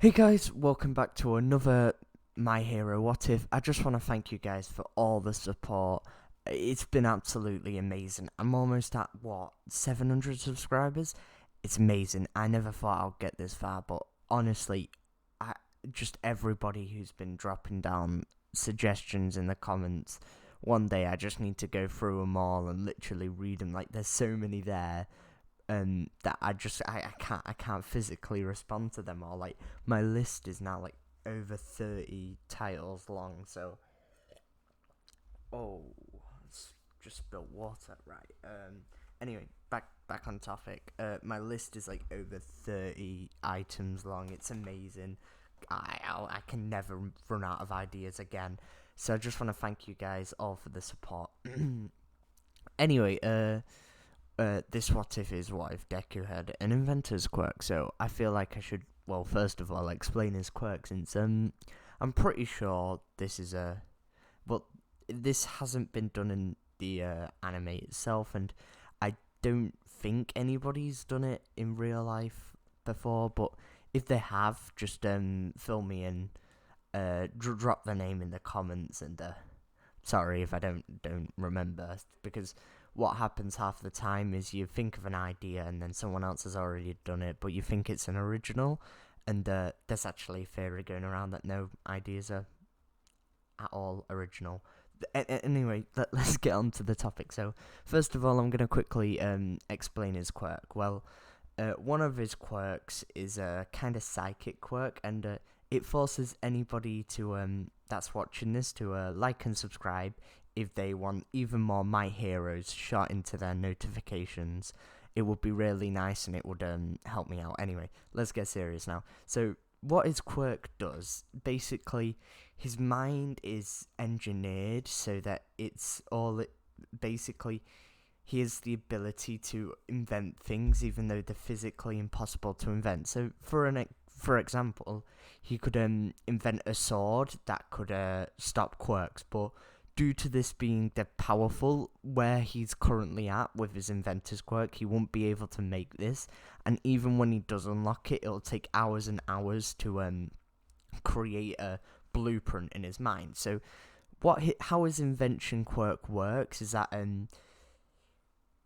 Hey guys, welcome back to another My Hero What If. I just want to thank you guys for all the support. It's been absolutely amazing. I'm almost at 700 subscribers? It's amazing. I never thought I'd get this far, but honestly, I just everybody who's been dropping down suggestions in the comments. One day I just need to go through them all and literally read them. Like there's so many there that I can't physically respond to them all. Like my list is now like over 30 titles long. So just spilled water. Right. Anyway, back on topic. My list is like over 30 items long. It's amazing. I can never run out of ideas again. So I just want to thank you guys all for the support. Anyway, this what if is what if Deku had an inventor's quirk. So I feel like I should, well, first of all, explain his quirk, since I'm pretty sure this is well, this hasn't been done in the anime itself, and I don't think anybody's done it in real life before. But if they have, just fill me in, drop the name in the comments, and sorry if I don't remember, because what happens half the time is you think of an idea and then someone else has already done it, but you think it's an original, and there's actually a theory going around that no ideas are at all original. Anyway, let's get on to the topic. So, first of all, I'm going to quickly explain his quirk. Well, one of his quirks is a kind of psychic quirk, and it forces anybody to that's watching this to like and subscribe if they want even more My Heroes shot into their notifications. It would be really nice, and it would help me out. Anyway, let's get serious now. So, what his quirk does, basically, his mind is engineered so that it's all it basically he has the ability to invent things even though they're physically impossible to invent. So for example, he could invent a sword that could stop quirks, but due to this being the powerful where he's currently at with his inventor's quirk, he won't be able to make this. And even when he does unlock it, it'll take hours and hours to create a blueprint in his mind. So how his invention quirk works is that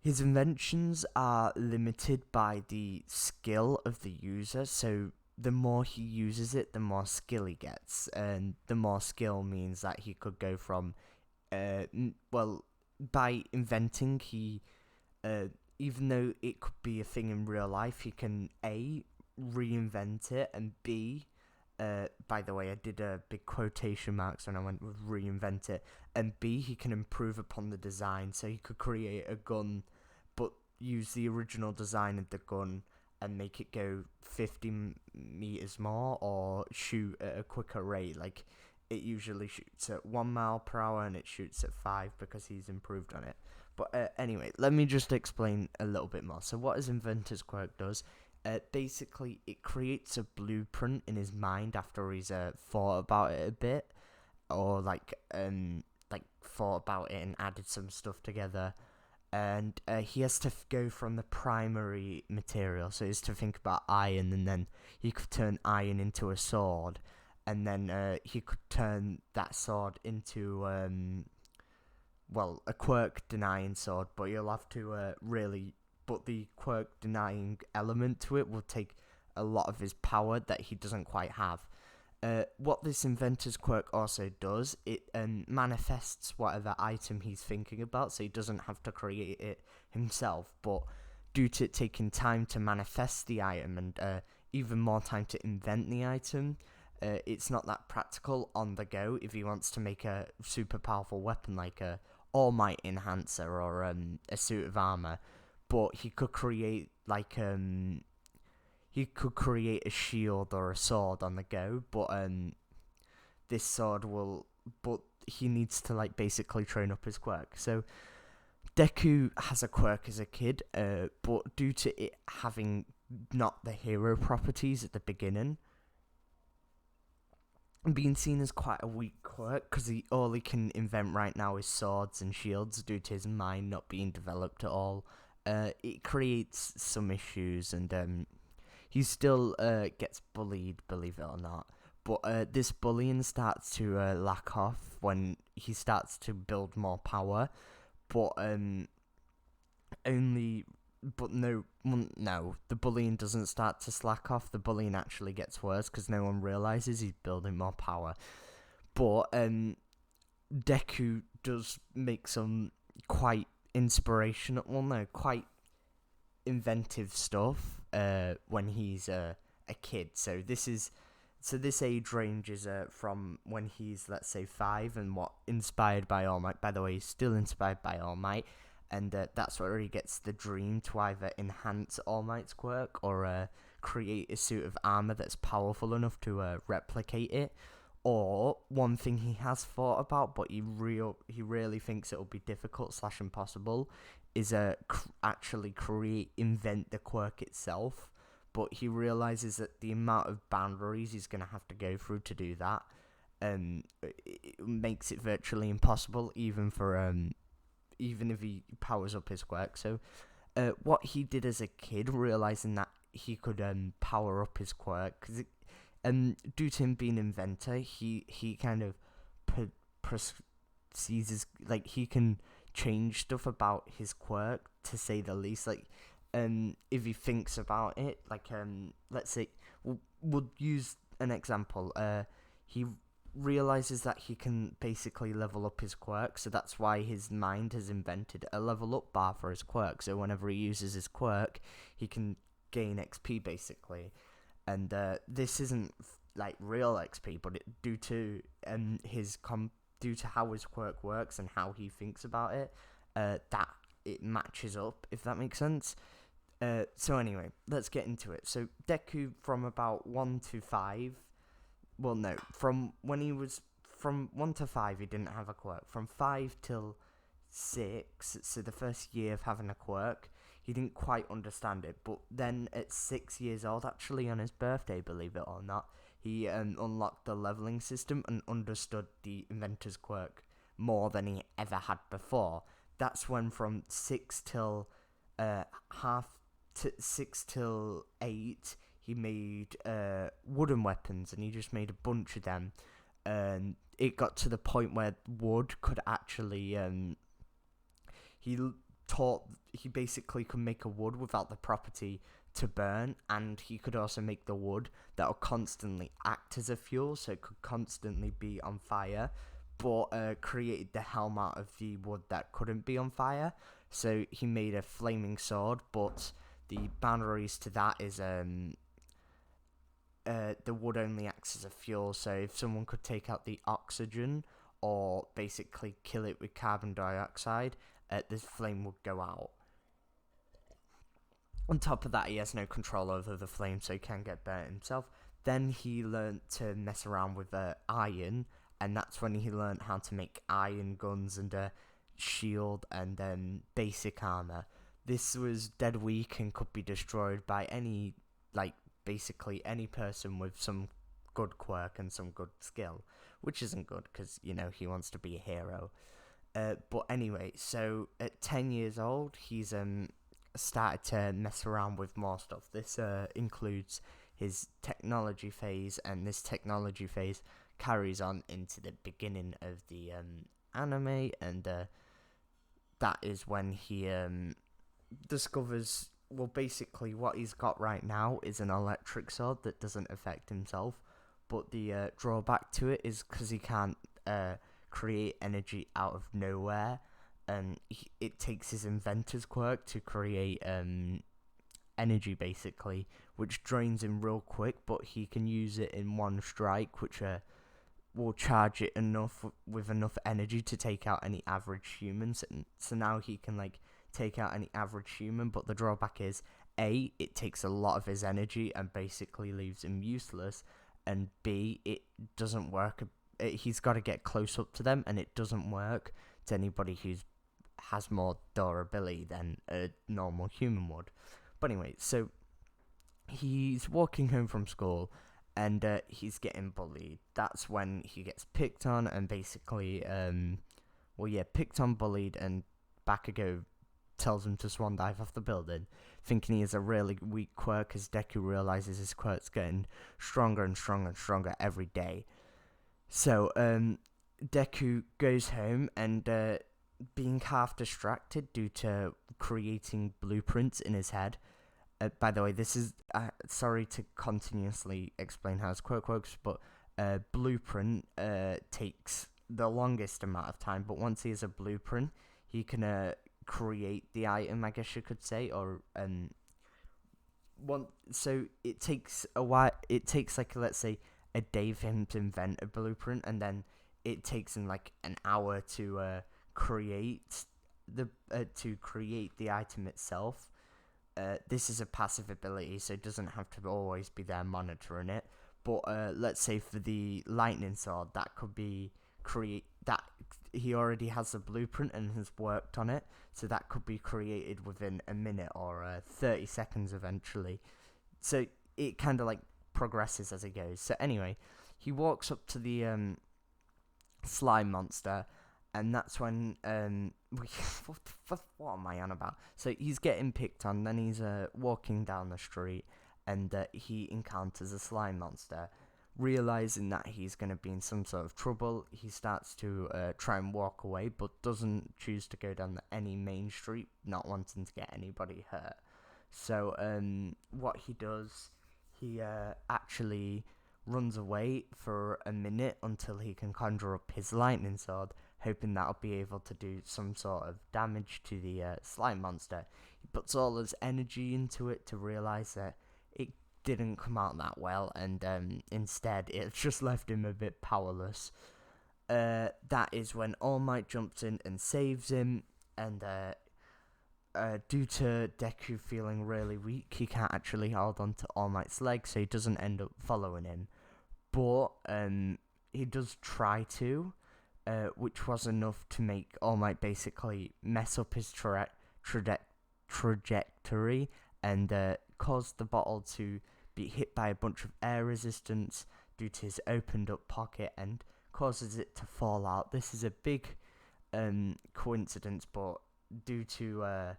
his inventions are limited by the skill of the user. So the more he uses it, the more skill he gets, and the more skill means that he could go from by inventing, he even though it could be a thing in real life, he can A, reinvent it, and B, by the way, I did a big quotation marks when I went with reinvent it, and B, he can improve upon the design. So he could create a gun, but use the original design of the gun and make it go 50 meters more, or shoot at a quicker rate. Like, it usually shoots at 1 mile per hour, and it shoots at 5 because he's improved on it. But anyway, let me just explain a little bit more. So what his inventor's quirk does, basically it creates a blueprint in his mind after he's thought about it a bit, or like thought about it and added some stuff together. And he has to go from the primary material. So he has to think about iron, and then he could turn iron into a sword, and then he could turn that sword into a quirk denying sword. But you'll have to but the quirk denying element to it will take a lot of his power that he doesn't quite have. What this inventor's quirk also does, it manifests whatever item he's thinking about, so he doesn't have to create it himself. But due to it taking time to manifest the item, and even more time to invent the item, it's not that practical on the go if he wants to make a super powerful weapon like a All Might Enhancer or a suit of armor. But he could create a shield or a sword on the go, but this sword will. But he needs to basically train up his quirk. So Deku has a quirk as a kid, but due to it having not the hero properties at the beginning, being seen as quite a weak quirk, because all he can invent right now is swords and shields due to his mind not being developed at all. It creates some issues, and he still gets bullied, believe it or not. But this bullying starts to lack off when he starts to build more power. But only, but no, the bullying doesn't start to slack off. The bullying actually gets worse because no one realizes he's building more power. But Deku does make some quite inspirational, well, no, quite inventive stuff when he's a kid. So this age range is from when he's, let's say, 5, and what inspired by All Might. By the way, he's still inspired by All Might, and that's where he gets the dream to either enhance All Might's quirk or create a suit of armor that's powerful enough to replicate it. Or one thing he has thought about, but he really thinks it'll be difficult / impossible, is actually invent the quirk itself. But he realizes that the amount of boundaries he's going to have to go through to do that, it makes it virtually impossible, even if he powers up his quirk. So, what he did as a kid, realizing that he could power up his quirk, because due to him being an inventor, he kind of sees like he can change stuff about his quirk, to say the least. Like, if he thinks about it, like let's say we'll use an example. He realizes that he can basically level up his quirk, so that's why his mind has invented a level up bar for his quirk. So whenever he uses his quirk, he can gain XP basically. And this isn't like real XP, but due to due to how his quirk works and how he thinks about it, that it matches up, if that makes sense. So anyway, let's get into it. So Deku, from about 1 to 5, well, no, from 1 to 5, he didn't have a quirk. From 5 till 6, so the first year of having a quirk, he didn't quite understand it. But then at 6 years old, actually on his birthday, believe it or not, he unlocked the leveling system and understood the Inventor's quirk more than he ever had before. That's when from 6 till 6 till 8, he made wooden weapons, and he just made a bunch of them. And it got to the point where wood could actually he basically could make a wood without the property to burn, and he could also make the wood that will constantly act as a fuel, so it could constantly be on fire, but created the helm out of the wood that couldn't be on fire. So he made a flaming sword, but the boundaries to that is the wood only acts as a fuel, so if someone could take out the oxygen or basically kill it with carbon dioxide, the flame would go out. On top of that, he has no control over the flame, so he can get burnt himself. Then he learned to mess around with iron, and that's when he learned how to make iron guns and a shield and basic armor. This was dead weak and could be destroyed by basically any person with some good quirk and some good skill, which isn't good because, he wants to be a hero. But anyway, so at 10 years old, he's started to mess around with more stuff. This includes his technology phase, and this technology phase carries on into the beginning of the anime, and that is when he discovers, well, basically what he's got right now is an electric sword that doesn't affect himself, but the drawback to it is because he can't create energy out of nowhere, and it takes his inventor's quirk to create energy basically, which drains him real quick, but he can use it in one strike, which will charge it with enough energy to take out any average humans. And so now he can take out any average human, but the drawback is A, it takes a lot of his energy and basically leaves him useless, and B, it doesn't work. He's got to get close up to them, and it doesn't work to anybody who has more durability than a normal human would. But anyway, so he's walking home from school, and he's getting bullied. That's when he gets picked on, and basically, picked on, bullied, and Bakugo tells him to swan dive off the building, thinking he has a really weak quirk, as Deku realizes his quirk's getting stronger and stronger and stronger every day. So Deku goes home and being half distracted due to creating blueprints in his head. By the way, this is sorry to continuously explain how his quirk works, but blueprint takes the longest amount of time. But once he has a blueprint, he can create the item, I guess you could say, or so it takes a while. It takes, like, let's say, a day for him to invent a blueprint, and then it takes him like an hour to create the item itself. This is a passive ability, so it doesn't have to always be there monitoring it. But let's say for the lightning sword, that could be that he already has a blueprint and has worked on it, so that could be created within a minute or 30 seconds eventually. So it kind of like progresses as it goes. So anyway, he walks up to the slime monster, and that's when what am I on about? So he's getting picked on, then he's walking down the street, and he encounters a slime monster. Realizing that he's going to be in some sort of trouble, he starts to try and walk away, but doesn't choose to go down any main street, not wanting to get anybody hurt. So what he does, he actually runs away for a minute until he can conjure up his lightning sword, hoping that'll be able to do some sort of damage to the slime monster. He puts all his energy into it to realize that it didn't come out that well, and instead it just left him a bit powerless. That is when All Might jumps in and saves him, and due to Deku feeling really weak, he can't actually hold on to All Might's leg, so he doesn't end up following him. But he does try to, which was enough to make All Might basically mess up his trajectory and cause the bottle to be hit by a bunch of air resistance due to his opened up pocket, and causes it to fall out. This is a big coincidence, but due to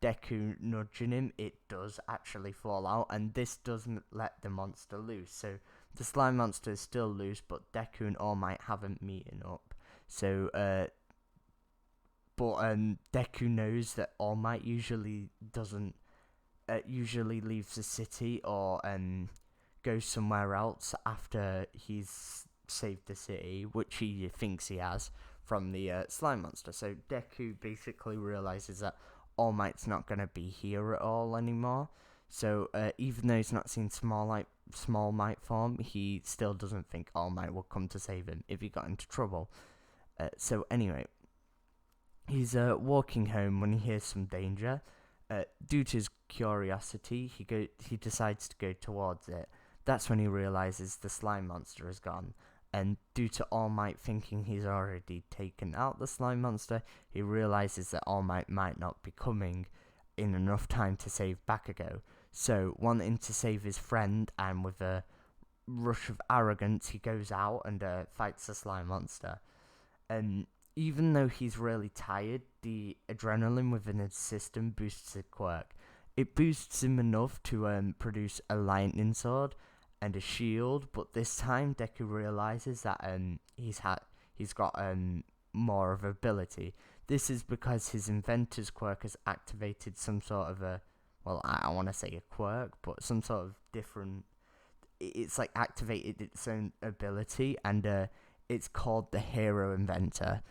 Deku nudging him, it does actually fall out, and this doesn't let the monster loose. So the slime monster is still loose, but Deku and All Might haven't meeting up. So Deku knows that All Might usually leaves the city or goes somewhere else after he's saved the city, which he thinks he has from the slime monster. So Deku basically realizes that All Might's not going to be here at all anymore. So even though he's not seen Small Might form, he still doesn't think All Might will come to save him if he got into trouble. So anyway, he's walking home when he hears some danger. Due to his curiosity, he decides to go towards it. That's when he realizes the slime monster is gone. And due to All Might thinking he's already taken out the slime monster, he realizes that All Might not be coming in enough time to save Bakugo. So, wanting to save his friend, and with a rush of arrogance, he goes out and fights the slime monster. And even though he's really tired, the adrenaline within his system boosts his quirk. It boosts him enough to produce a lightning sword and a shield, but this time Deku realizes that he's got more of ability. This is because his Inventors quirk has activated some sort of I want to say a quirk, but some sort of different. It's like activated its own ability, and it's called the Hero Inventor.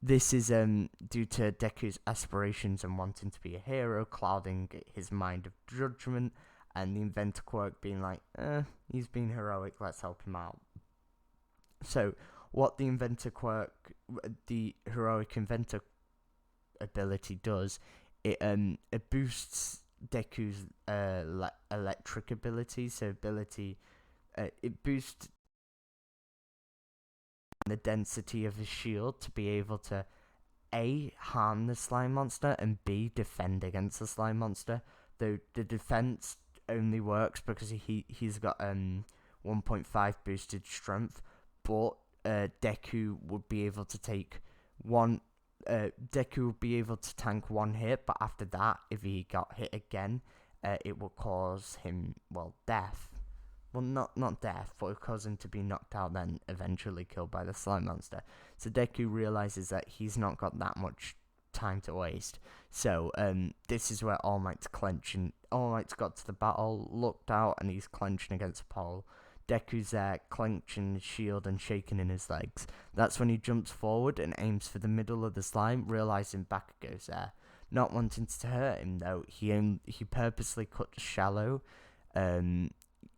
This is due to Deku's aspirations and wanting to be a hero, clouding his mind of judgment, and the Inventor quirk being like, he's been heroic, let's help him out. So, what the Inventor quirk, the Heroic Inventor ability does, it boosts Deku's electric ability, it boosts the density of his shield to be able to A, harm the slime monster, and B, defend against the slime monster. Though the defense only works because he's got 1.5 boosted strength, but Deku would be able to take one Deku will be able to tank one hit, but after that, if he got hit again, it will cause him, death. Well, not death, but it will cause him to be knocked out, then eventually killed by the slime monster. So Deku realizes that he's not got that much time to waste. So this is where All Might's clenching. All Might's got to the battle, looked out, and he's clenching against a pole. Deku's there, clenching his shield and shaking in his legs. That's when he jumps forward and aims for the middle of the slime, realizing Bakugo's there. Not wanting to hurt him though, he purposely cuts shallow.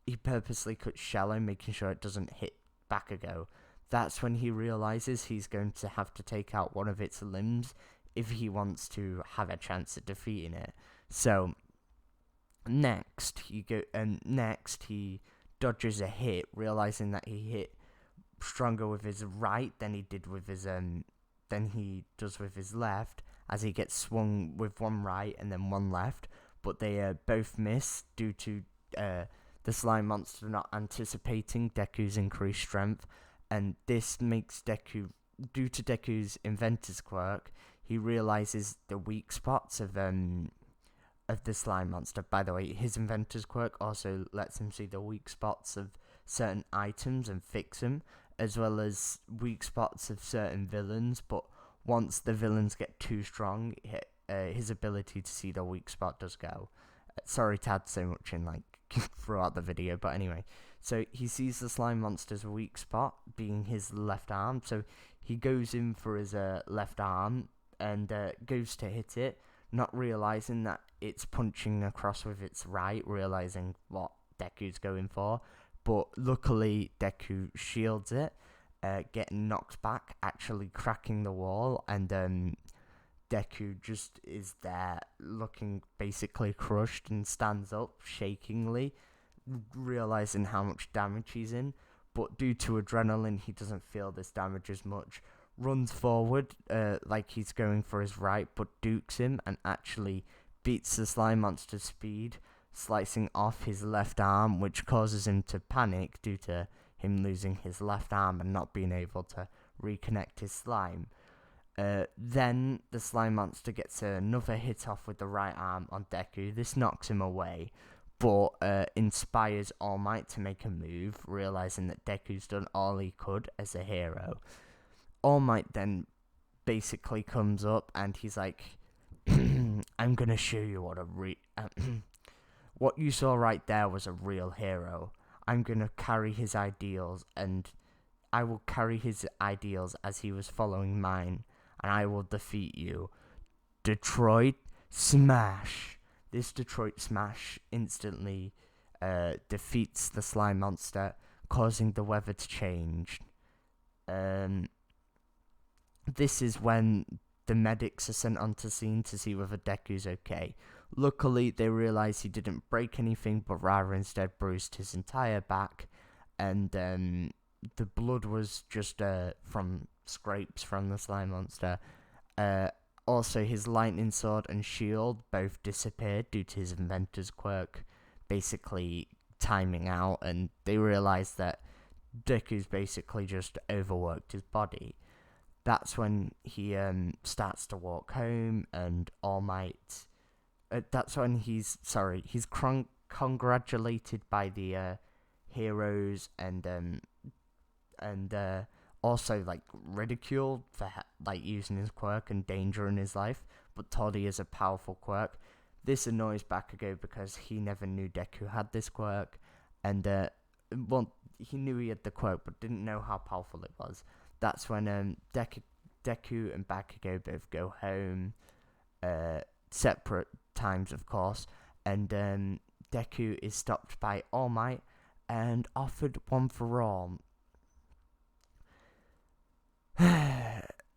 Making sure it doesn't hit Bakugo. That's when he realizes he's going to have to take out one of its limbs if he wants to have a chance at defeating it. So next he dodges a hit, realizing that he hit stronger with his right than he does with his left, as he gets swung with one right and then one left, but they both miss due to the slime monster not anticipating Deku's increased strength, and this makes Deku, due to Deku's Inventors quirk, he realizes the weak spots of the slime monster. By the way, his Inventors quirk also lets him see the weak spots of certain items and fix them, as well as weak spots of certain villains, but once the villains get too strong, his ability to see the weak spot does go. Sorry to add so much in throughout the video, but anyway, so he sees the slime monster's weak spot being his left arm, so he goes in for his left arm and goes to hit it, not realizing that it's punching across with its right, realizing what Deku's going for, but luckily Deku shields it, getting knocked back, actually cracking the wall, and Deku just is there looking basically crushed and stands up shakingly, realizing how much damage he's in, but due to adrenaline he doesn't feel this damage as much, runs forward like he's going for his right, but dukes him and actually beats the slime monster's speed, slicing off his left arm, which causes him to panic due to him losing his left arm and not being able to reconnect his slime. Then the slime monster gets another hit off with the right arm on Deku. This knocks him away, but inspires All Might to make a move, realizing that Deku's done all he could as a hero. All Might then basically comes up and he's like, I'm gonna show you what what you saw right there was a real hero. I'm gonna carry his ideals, and I will carry his ideals as he was following mine, and I will defeat you. Detroit Smash. This Detroit Smash instantly defeats the slime monster, causing the weather to change. This is when the medics are sent onto scene to see whether Deku's okay. Luckily, they realize he didn't break anything, but rather instead bruised his entire back, and the blood was just from scrapes from the slime monster. Also, his lightning sword and shield both disappeared due to his Inventor's quirk basically timing out, and they realized that Deku's basically just overworked his body. That's when he starts to walk home, and All Might... that's when he's congratulated by the heroes, and also ridiculed for using his quirk and danger in his life, but told he is a powerful quirk. This annoys Bakugo because he never knew Deku had this quirk, and he knew he had the quirk but didn't know how powerful it was. That's when Deku and Bakugo both go home, separate times of course, and Deku is stopped by All Might and offered one for all.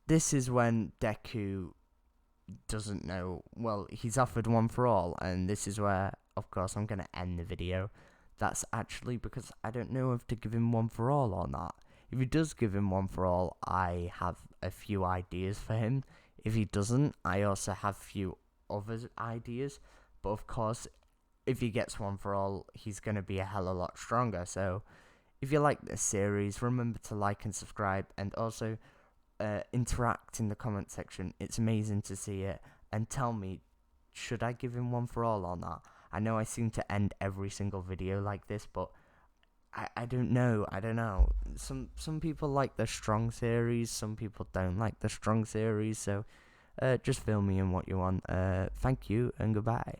This is when Deku doesn't know, he's offered one for all, and this is where, of course, I'm going to end the video. That's actually because I don't know if to give him one for all or not. If he does give him one for all, I have a few ideas for him. If he doesn't, I also have few other ideas, but of course, if he gets one for all, he's going to be a hell of a lot stronger. So if you like this series, remember to like and subscribe, and also interact in the comment section. It's amazing to see it. And tell me, should I give him one for all or not? I know I seem to end every single video like this, but I don't know. Some people like the strong series, some people don't like the strong series. So just fill me in what you want. Thank you and goodbye.